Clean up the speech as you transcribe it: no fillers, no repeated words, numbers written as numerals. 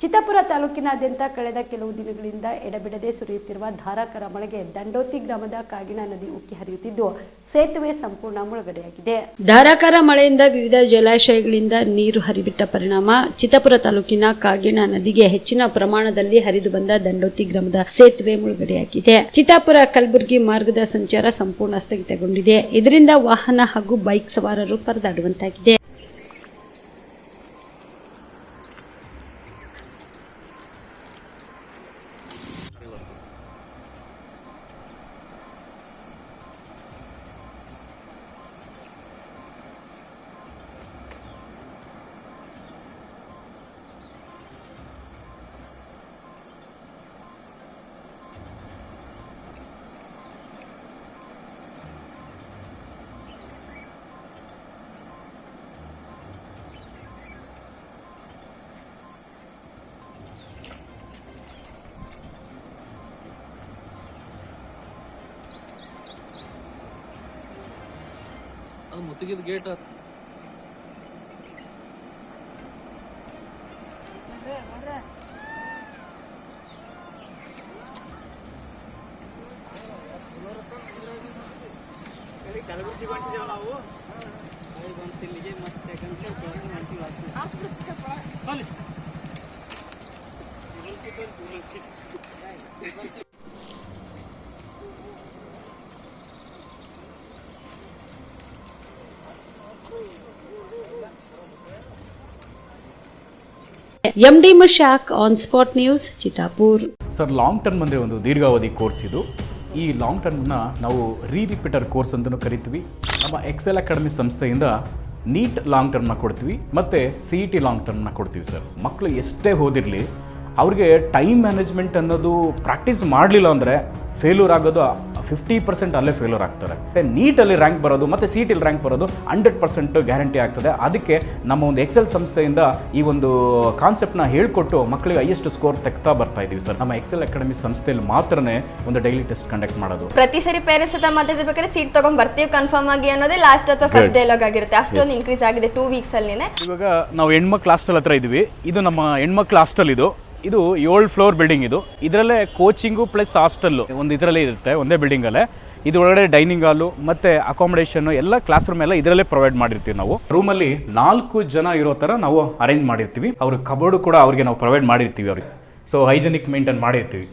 ಚಿತ್ತಾಪುರ ತಾಲೂಕಿನಾದ್ಯಂತ ಕಳೆದ ಕೆಲವು ದಿನಗಳಿಂದ ಎಡಬಿಡದೆ ಸುರಿಯುತ್ತಿರುವ ಧಾರಾಕಾರ ಮಳೆಗೆ ದಂಡೋತಿ ಗ್ರಾಮದ ಕಾಗಿಣಾ ನದಿ ಉಕ್ಕಿ ಹರಿಯುತ್ತಿದ್ದು ಸೇತುವೆ ಸಂಪೂರ್ಣ ಮುಳುಗಡೆಯಾಗಿದೆ. ಧಾರಾಕಾರ ಮಳೆಯಿಂದ ವಿವಿಧ ಜಲಾಶಯಗಳಿಂದ ನೀರು ಹರಿಬಿಟ್ಟ ಪರಿಣಾಮ ಚಿತ್ತಾಪುರ ತಾಲೂಕಿನ ಕಾಗಿಣಾ ನದಿಗೆ ಹೆಚ್ಚಿನ ಪ್ರಮಾಣದಲ್ಲಿ ಹರಿದು ಬಂದ ದಂಡೋತಿ ಗ್ರಾಮದ ಸೇತುವೆ ಮುಳುಗಡೆಯಾಗಿದೆ. ಚಿತ್ತಾಪುರ ಕಲಬುರಗಿ ಮಾರ್ಗದ ಸಂಚಾರ ಸಂಪೂರ್ಣ ಸ್ಥಗಿತಗೊಂಡಿದೆ. ಇದರಿಂದ ವಾಹನ ಹಾಗೂ ಬೈಕ್ ಸವಾರರು ಪರದಾಡುವಂತಾಗಿದೆ. ಮುತ್ತಿಗೆದ ಗೇಟ್ ಕಲಬುರಗಿ ಬಂದಿದ್ದೇವೆ ನಾವು ಇಲ್ಲಿಗೆ ಮತ್ತೆ MD Mushak on spot news Chittapur. Sir, long term ಅಂದರೆ ಒಂದು ದೀರ್ಘಾವಧಿ ಕೋರ್ಸ್ ಇದು. ಈ ಲಾಂಗ್ ಟರ್ಮ್ನ ನಾವು ರಿಪೀಟರ್ ಕೋರ್ಸ್ ಅಂತಲೂ ಕರಿತೀವಿ. ನಮ್ಮ ಎಕ್ಸೆಲ್ ಅಕಾಡೆಮಿ ಸಂಸ್ಥೆಯಿಂದ ನೀಟ್ ಲಾಂಗ್ ಟರ್ಮ್ನ ಕೊಡ್ತೀವಿ ಮತ್ತು CET ಲಾಂಗ್ ಟರ್ಮ್ನ ಕೊಡ್ತೀವಿ. ಸರ್, ಮಕ್ಕಳು ಎಷ್ಟೇ ಓದಿರಲಿ ಅವ್ರಿಗೆ ಟೈಮ್ ಮ್ಯಾನೇಜ್ಮೆಂಟ್ ಅನ್ನೋದು ಪ್ರಾಕ್ಟೀಸ್ ಮಾಡಲಿಲ್ಲ ಅಂದರೆ ಫೇಲ್ಯೂರ್ ಆಗೋದು 50% ಅಲ್ಲೇ ಫೇಲ್ಯೂರ್ ಆಗ್ತಾರೆ. ನೀಟಲ್ಲಿ ರ್ಯಾಂಕ್ ಬರೋದು ಮತ್ತು CETಲಿ ರ್ಯಾಂಕ್ ಬರೋದು 100% ಗ್ಯಾರಂಟಿ ಆಗ್ತದೆ. ಅದಕ್ಕೆ ನಮ್ಮ ಒಂದು ಎಕ್ಸೆಲ್ ಸಂಸ್ಥೆಯಿಂದ ಈ ಒಂದು ಕಾನ್ಸೆಪ್ಟ್ನ ಹೇಳ್ಕೊಟ್ಟು ಮಕ್ಕಳಿಗೆ ಹೈಯೆಸ್ಟ್ ಸ್ಕೋರ್ ತೆಗ್ತಾ ಬರ್ತಾ ಇದ್ದೀವಿ. ಸರ್, ನಮ್ಮ ಎಕ್ಸೆಲ್ ಅಕಾಡೆಮಿ ಸಂಸ್ಥೆಯಲ್ಲಿ ಮಾತ್ರನೇ ಒಂದು ಡೈಲಿ ಟೆಸ್ಟ್ ಕಂಡಕ್ಟ್ ಮಾಡೋದು. ಪ್ರತಿ ಸರಿ ಪೇರೆಂಟ್ಸ್ ಹತ್ರ ಮಾತಾಡ್ಬೇಕಾದ್ರೆ ಸೀಟ್ ತಗೊಂಡ್ ಬರ್ತೀವಿ ಕನ್ಫರ್ಮ್ ಆಗಿ ಅನ್ನೋದೇ ಲಾಸ್ಟ್ ಅಥವಾ ಫಸ್ಟ್ ಡೈಲಾಗ್ ಆಗಿರುತ್ತೆ. ಅಷ್ಟೊಂದು ಇನ್ಕ್ರೀಸ್ ಆಗಿದೆ 2 weeks ಅಲ್ಲಿನೇ. ಇವಾಗ ನಾವು ಹೆಣ್ಮಕ್ಳು ಹಾಸ್ಟೆಲ್ ಹತ್ರ ಇದ್ದೀವಿ. ಇದು ನಮ್ಮ ಹೆಣ್ಮಕ್ಳು ಹಾಸ್ಟೆಲ್. ಇದು 7 ಫ್ಲೋರ್ ಬಿಲ್ಡಿಂಗ್. ಇದರಲ್ಲೇ ಕೋಚಿಂಗು ಪ್ಲಸ್ ಹಾಸ್ಟೆಲ್ಲು ಒಂದು ಇದರಲ್ಲೇ ಇರುತ್ತೆ, ಒಂದೇ ಬಿಲ್ಡಿಂಗಲ್ಲೇ. ಇದು ಒಳಗಡೆ ಡೈನಿಂಗ್ ಹಾಲು ಮತ್ತು ಅಕಾಮಿಡೇಷನ್ ಎಲ್ಲ ಕ್ಲಾಸ್ ರೂಮ್ ಎಲ್ಲ ಇದರಲ್ಲೇ ಪ್ರೊವೈಡ್ ಮಾಡಿರ್ತೀವಿ. ನಾವು ರೂಮಲ್ಲಿ 4 ಜನ ಇರೋ ಥರ ನಾವು ಅರೇಂಜ್ ಮಾಡಿರ್ತೀವಿ. ಅವ್ರ ಕಬೋರ್ಡು ಕೂಡ ಅವ್ರಿಗೆ ನಾವು ಪ್ರೊವೈಡ್ ಮಾಡಿರ್ತೀವಿ. ಅವ್ರಿಗೆ ಹೈಜೆನಿಕ್ ಮೇಂಟೈನ್ ಮಾಡಿರ್ತೀವಿ.